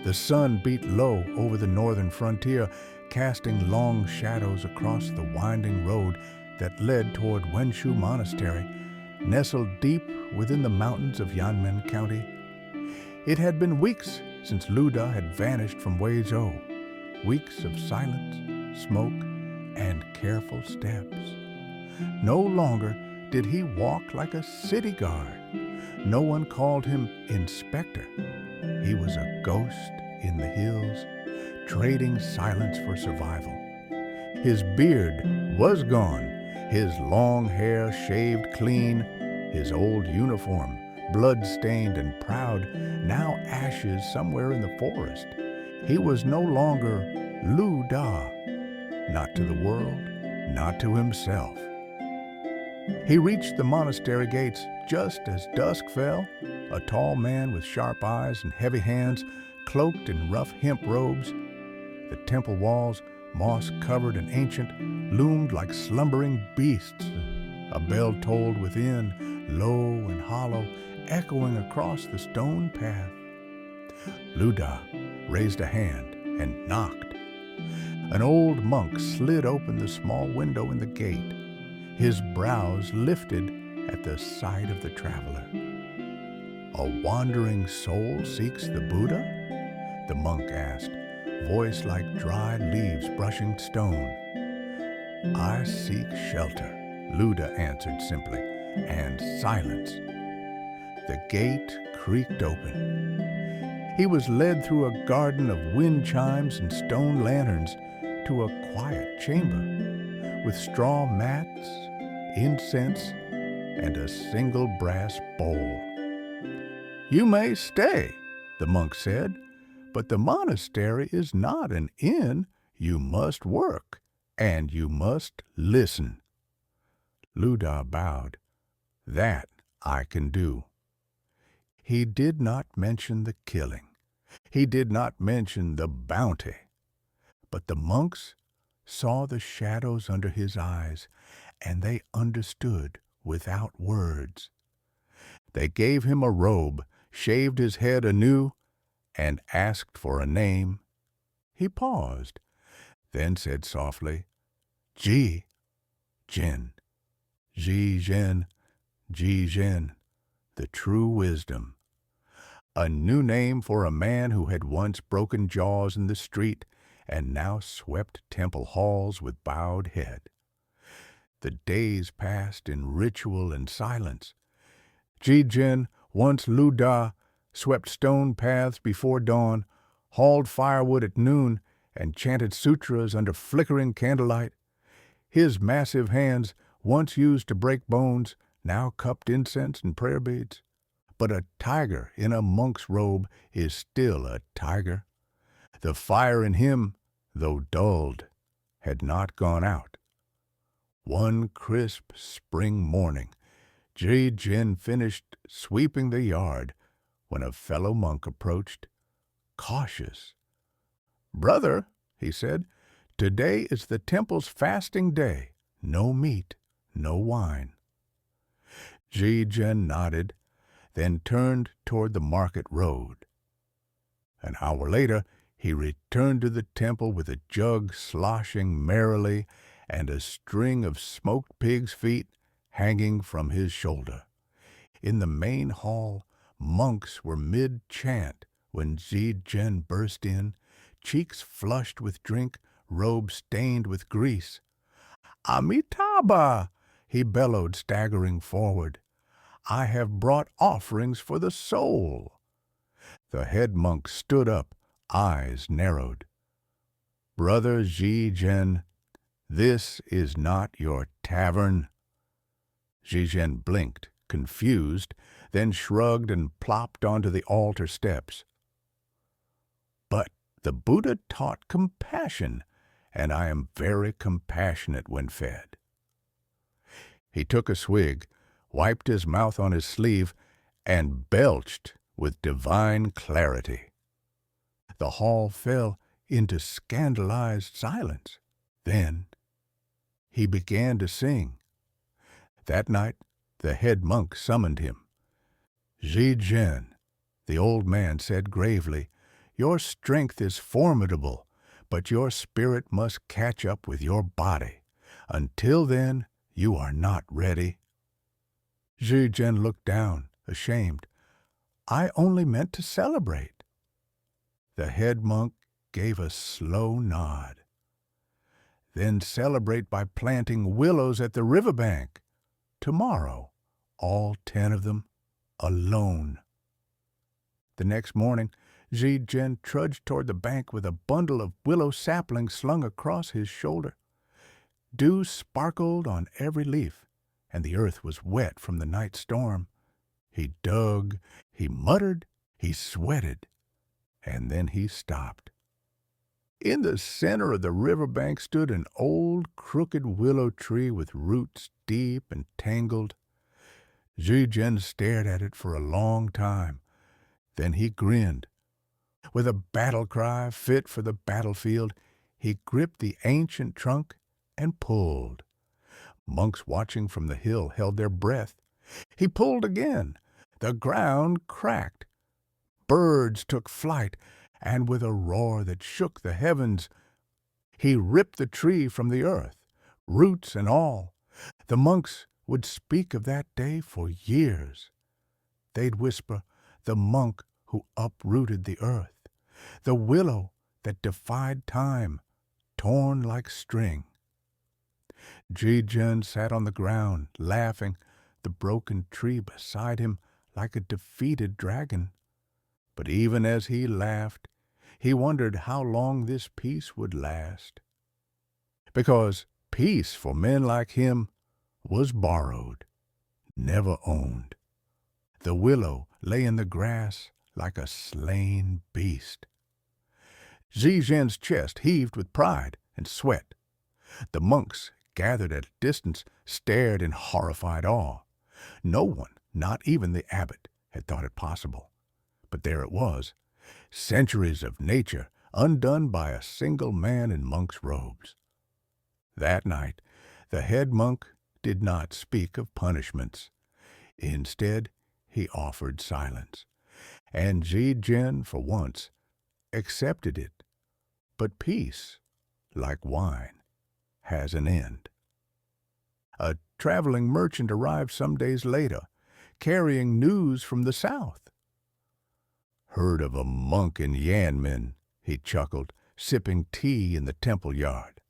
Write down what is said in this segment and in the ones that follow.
The sun beat low over the northern frontier, casting long shadows across the winding road that led toward Wenshu Monastery, nestled deep within the mountains of Yanmen County. It had been weeks since Lu Da had vanished from Weizhou, weeks of silence, smoke, and careful steps. No longer did he walk like a city guard. No one called him inspector. He was a ghost in the hills, trading silence for survival. His beard was gone, his long hair shaved clean, his old uniform, blood-stained and proud, now ashes somewhere in the forest. He was no longer Lu Da, not to the world, not to himself. He reached the monastery gates just as dusk fell. A tall man with sharp eyes and heavy hands, cloaked in rough hemp robes. The temple walls, moss-covered and ancient, loomed like slumbering beasts. A bell tolled within, low and hollow, echoing across the stone path. Lu Da raised a hand and knocked. An old monk slid open the small window in the gate. His brows lifted at the sight of the traveler. "A wandering soul seeks the Buddha?" the monk asked, voice like dried leaves brushing stone. "I seek shelter," Lu Da answered simply, and silence. The gate creaked open. He was led through a garden of wind chimes and stone lanterns to a quiet chamber with straw mats, incense, and a single brass bowl. "You may stay," the monk said, "but the monastery is not an inn. You must work, and you must listen." Lu Da bowed. "That I can do." He did not mention the killing. He did not mention the bounty. But the monks saw the shadows under his eyes, and they understood without words. They gave him a robe, shaved his head anew, and asked for a name. He paused, then said softly, "Ji Jin, Ji Jin, Ji Jin, the true wisdom." A new name for a man who had once broken jaws in the street and now swept temple halls with bowed head. The days passed in ritual and silence. Ji Jin, once Lu Da, swept stone paths before dawn, hauled firewood at noon, and chanted sutras under flickering candlelight. His massive hands, once used to break bones, now cupped incense and prayer beads. But a tiger in a monk's robe is still a tiger. The fire in him, though dulled, had not gone out. One crisp spring morning, Ji Jin finished sweeping the yard when a fellow monk approached, cautious. "Brother," he said, "today is the temple's fasting day. No meat, no wine." Ji Jin nodded, then turned toward the market road. An hour later, he returned to the temple with a jug sloshing merrily and a string of smoked pig's feet hanging from his shoulder. In the main hall, monks were mid-chant when Ji Jin burst in, cheeks flushed with drink, robe stained with grease. "Amitabha!" he bellowed, staggering forward. "I have brought offerings for the soul." The head monk stood up, eyes narrowed. "Brother Ji Jin, this is not your tavern." Ji Jin blinked, confused, then shrugged and plopped onto the altar steps. "But the Buddha taught compassion, and I am very compassionate when fed." He took a swig, wiped his mouth on his sleeve, and belched with divine clarity. The hall fell into scandalized silence. Then he began to sing. That night the head monk summoned him. "Ji Jin," the old man said gravely, Your strength is formidable, but your spirit must catch up with your body. Until then, you are not ready." Zhi Jin looked down, ashamed. "I only meant to celebrate." The head monk gave a slow nod. "Then celebrate by planting willows at the riverbank. Tomorrow, all 10 of them, alone." The next morning, Zhi Jin trudged toward the bank with a bundle of willow saplings slung across his shoulder. Dew sparkled on every leaf, and the earth was wet from the night storm. He dug, he muttered, he sweated, and then he stopped. In the center of the riverbank stood an old, crooked willow tree with roots deep and tangled. Zhi Jin stared at it for a long time. Then he grinned. With a battle cry fit for the battlefield, he gripped the ancient trunk and pulled. Monks watching from the hill held their breath. He pulled again. The ground cracked. Birds took flight, and with a roar that shook the heavens, he ripped the tree from the earth, roots and all. The monks would speak of that day for years. They'd whisper, "The monk who uprooted the earth, the willow that defied time, torn like string." Zhi Jin sat on the ground, laughing, the broken tree beside him like a defeated dragon. But even as he laughed, he wondered how long this peace would last. Because peace for men like him was borrowed, never owned. The willow lay in the grass like a slain beast. Zhi Jin's chest heaved with pride and sweat. The monks, gathered at a distance, stared in horrified awe. No one, not even the abbot, had thought it possible. But there it was, centuries of nature undone by a single man in monk's robes. That night, the head monk did not speak of punishments. Instead, he offered silence. And Zhi Jin, for once, accepted it. But peace, like wine, has an end. A traveling merchant arrived some days later, carrying news from the south. "Heard of a monk in Yanmen," he chuckled, sipping tea in the temple yard.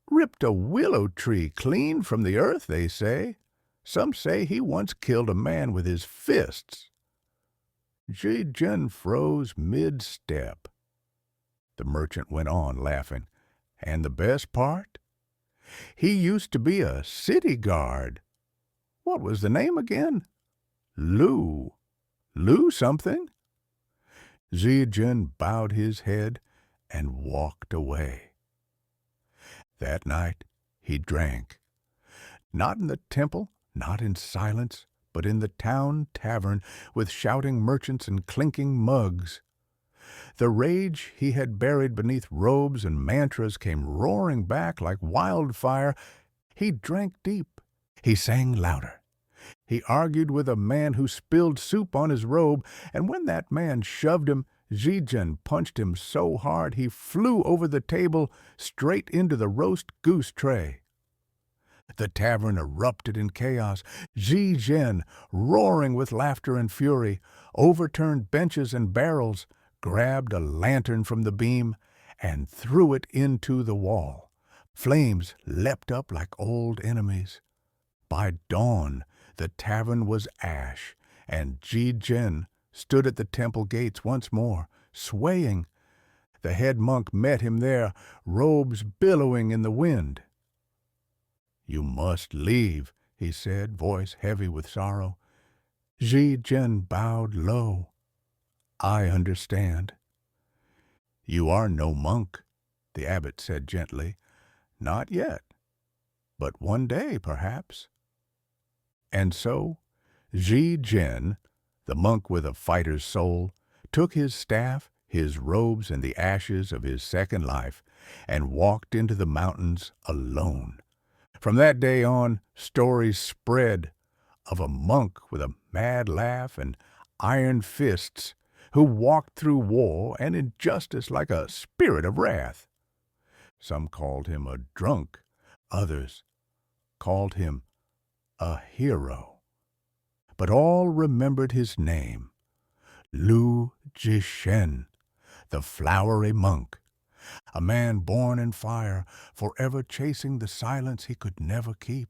"Ripped a willow tree clean from the earth, they say. Some say he once killed a man with his fists." Zhi Jin froze mid-step. The merchant went on, laughing. "And the best part? He used to be a city guard. What was the name again? Lou something?" Zhi Jin bowed his head and walked away. That night he drank. Not in the temple, not in silence, but in the town tavern with shouting merchants and clinking mugs. The rage he had buried beneath robes and mantras came roaring back like wildfire. He drank deep. He sang louder. He argued with a man who spilled soup on his robe, and when that man shoved him, Zhi Jin punched him so hard he flew over the table straight into the roast goose tray. The tavern erupted in chaos. Zhi Jin, roaring with laughter and fury, overturned benches and barrels, grabbed a lantern from the beam, and threw it into the wall. Flames leapt up like old enemies. By dawn, the tavern was ash, and Zhi Jin stood at the temple gates once more, swaying. The head monk met him there, robes billowing in the wind. "You must leave," he said, voice heavy with sorrow. Zhi Jin bowed low. "I understand." "You are no monk," the abbot said gently. "Not yet, but one day, perhaps." And so, Zhi Jin, the monk with a fighter's soul, took his staff, his robes, and the ashes of his second life, and walked into the mountains alone. From that day on, stories spread of a monk with a mad laugh and iron fists who walked through war and injustice like a spirit of wrath. Some called him a drunk, others called him a hero. But all remembered his name, Lu Jishen, the flowery monk, a man born in fire, forever chasing the silence he could never keep.